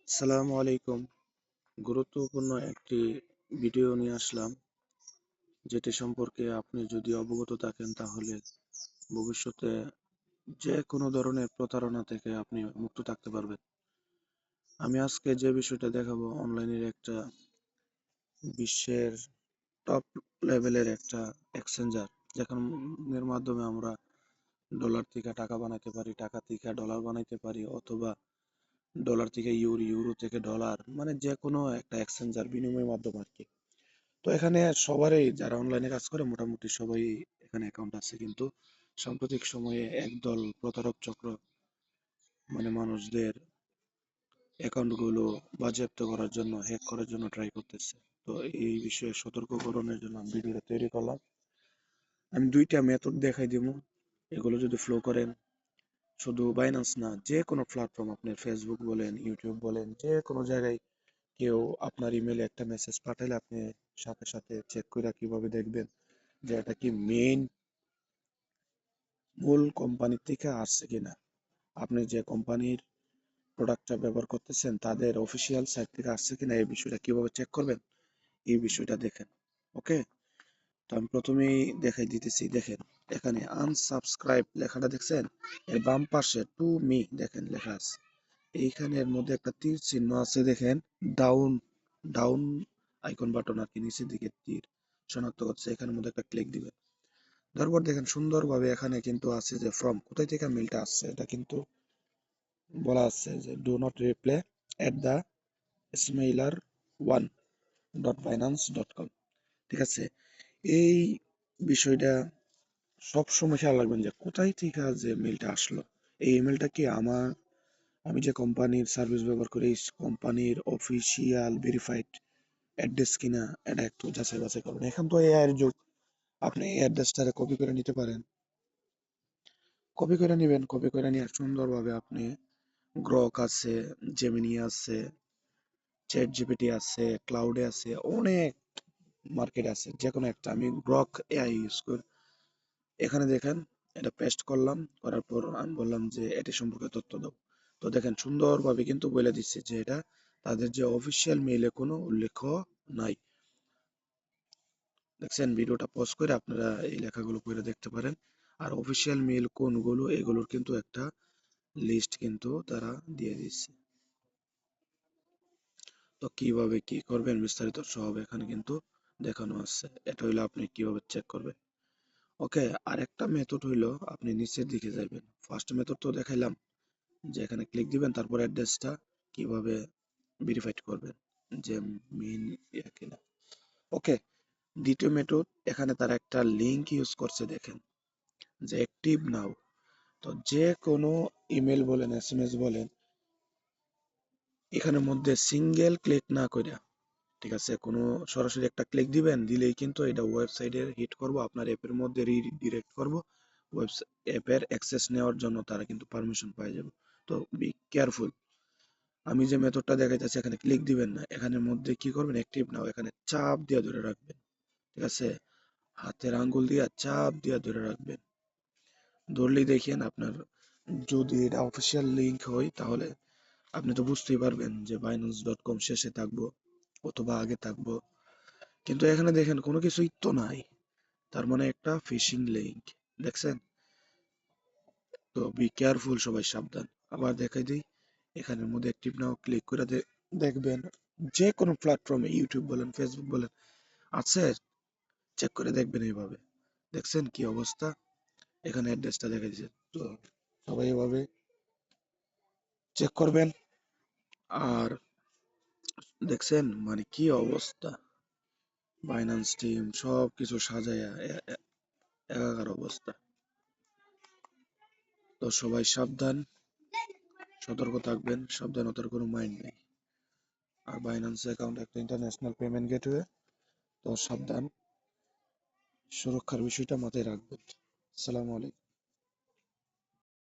আসসালামু আলাইকুম। গুরুত্বপূর্ণ একটি ভিডিও নিয়ে আসলাম, যেটি সম্পর্কে আপনি যদি অবগত থাকেন তাহলে ভবিষ্যতে যে কোনো ধরনের প্রতারণা থেকে আপনি মুক্ত থাকতে পারবেন। আমি আজকে যে বিষয়টা দেখাবো অনলাইনের একটা বিশ্বের টপ লেভেলের একটা এক্সচেঞ্জার, যেখানের মাধ্যমে আমরা ডলার থেকে টাকা বানাইতে পারি, টাকা থেকে ডলার বানাইতে পারি, অথবা ডলার থেকে ইউরো, ইউরো থেকে ডলার, মানে যে কোনো একটা এক্সচেঞ্জার বিনিময় মাধ্যম আর কি। তো এখানে সবারই যারা অনলাইনে কাজ করে মোটামুটি সবাই এখানে অ্যাকাউন্ট আছে, কিন্তু সাম্প্রতিক সময়ে একদল প্রতারক চক্র মানে মানুষদের অ্যাকাউন্ট গুলো বাজেয়াপ্ত করার জন্য, হ্যাক করার জন্য ট্রাই করতেছে। তো এই বিষয়ে সতর্ককরণের জন্য আমি ভিডিওটা তৈরি করলাম। আমি দুইটা মেথড দেখাই দিব। এগুলো যদি ফলো করেন, শুধু বাইন্যান্স না, যে কোনো প্ল্যাটফর্ম, আপনি ফেসবুক বলেন, ইউটিউব বলেন, যে কোনো জায়গায় কেউ আপনার ইমেলে একটা মেসেজ পাঠালে আপনি সাথে সাথে চেক করে কিভাবে দেখবেন যে এটা কি মূল কোম্পানি থেকে আসছে কিনা। আপনি যে কোম্পানির প্রোডাক্টটা ব্যবহার করতেছেন তাদের অফিসিয়াল সাইট থেকে আসছে কিনা, এই বিষয়টা কিভাবে চেক করবেন, এই বিষয়টা দেখেন। ওকে, তো আমি প্রথমেই দেখাই দিতেছি। দেখেন, এখানে আনসাবস্ক্রাইব লেখাটা দেখছেন, এর বাম পাশে টু মি দেখেন লেখা আছে। এইখানের মধ্যে একটা তীর চিহ্ন আছে, দেখেন, ডাউন ডাউন আইকন বাটন আর কি, নিচের দিকে তীর শনাক্ত করছে, এখানের মধ্যে একটা ক্লিক দিবেন। তারপর দেখেন সুন্দরভাবে এখানে কিন্তু আছে যে ফ্রম, কোথায় থেকে মেলটা আসছে এটা কিন্তু বলা আছে যে do not reply at the smailer one dot Binance dot com. ঠিক আছে, এই বিষয়টা সব সময় খেয়াল রাখবেন যে কোথায় থেকে যে মেলটা আসলো, এই ইমেলটা কি আমি যে কোম্পানির সার্ভিস ব্যবহার করি এই কোম্পানির অফিসিয়াল ভেরিফাইড অ্যাড্রেস কিনা, এটা একটু যাচাই বাছাই করবেন। এখন তো এআই এর যুগ, আপনি এই অ্যাড্রেসটারে কপি করে নিতে পারেন। কপি করে নেবেন, কপি করে নিয়ে সুন্দরভাবে আপনি গ্রক আছে, জেমিনি আছে, চ্যাট জিপিটি আছে, ক্লাউডে আছে, অনেক মার্কেট আছে, যে কোনো একটা। আমি গ্রক এআই ইউজ করি। এখানে দেখেন, এটা পেস্ট করলাম, করার পর আমি বললাম যে এটি সম্পর্কে তথ্য দাও। তো দেখেন সুন্দরভাবে কিন্তু বলে দিচ্ছে যে এটা তাদের যে অফিসিয়াল মেইলে কোনো উল্লেখ নাই। দেখছেন, ভিডিওটা পজ করে আপনারা এই লেখাগুলো পড়ে দেখতে পারেন। আর অফিসিয়াল মেইল কোনগুলো এগুলোর কিন্তু একটা লিস্ট কিন্তু তারা দিয়ে দিচ্ছে। তো কিভাবে কি করবেন বিস্তারিত সব এখানে কিন্তু দেখানো আছে। এটা হইলো আপনি কিভাবে চেক করবেন। ওকে, আরেকটা মেথড হইলো আপনি নিচের দিকে যাবেন। ফার্স্ট মেথড তো দেখাইলাম, যে এখানে ক্লিক দিবেন, তারপর অ্যাড্রেসটা কিভাবে ভেরিফাইড করবেন যে মেইন কিনা। ওকে, দ্বিতীয় মেথড, এখানে তারা একটা লিংক ইউজ করছে, দেখেন যে অ্যাক্টিভ নাও। তো যে কোনো ইমেল বলেন, এসএমএস বলেন, এখানের মধ্যে সিঙ্গেল ক্লিক না করে, ঠিক আছে, কোনো সরাসরি একটা ক্লিক দিবেন, দিলেই কিন্তু এটা ওয়েবসাইটে হিট করব, আপনার অ্যাপের মধ্যে রিডিরেক্ট করব, অ্যাপের অ্যাক্সেস নেওয়ার জন্য তারা কিন্তু পারমিশন পাই যাবে। তো বি কেয়ারফুল। আমি যে মেথডটা দেখাইতেছি, এখানে ক্লিক দিবেন না, এখানের মধ্যে কি করবেন, অ্যাক্টিভ নাও, এখানে চাপ দিয়ে ধরে রাখবেন। ঠিক আছে, হাতের আঙ্গুল দিয়ে চাপ দিয়ে ধরে রাখবেন। ধরলেই দেখেন আপনার, যদি এটা অফিসিয়াল লিংক হয় তাহলে আপনি তো বুঝতেই পারবেন যে binance.com শেষে থাকবো অথবা আগে থাকবো, কিন্তু এখানে দেখেন কোনো কিছুই তো নাই, তার মানে একটা ফিশিং লিংক। দেখছেন, তো বি কেয়ারফুল, সবাই সাবধান। আবার দেখাই দিই, এখানের মধ্যে অ্যাক্টিভ নাও ক্লিক করে দেখবেন যে কোনো প্ল্যাটফর্মে, ইউটিউব বলেন, ফেসবুক বলেন, আছে, চেক করে দেখবেন এইভাবে। দেখছেন কি অবস্থা, এখানে অ্যাড্রেসটা দেখা দিচ্ছে। তো সবাই এভাবে চেক করবেন। আর দেখছেন মানে কি অবস্থা, বাইন্যান্স টিম সব কিছু সাজায়া একাকার অবস্থা। তো সবাই সাবধান, সতর্ক থাকবেন, সাবধানতার কোনো মাইন্ড নেই। আর বাইন্যান্স অ্যাকাউন্ট একটা ইন্টারন্যাশনাল পেমেন্ট গেটওয়ে, তো সাবধান, সুরক্ষার বিষয়টা মাথায় রাখবেন। আসসালামু আলাইকুম।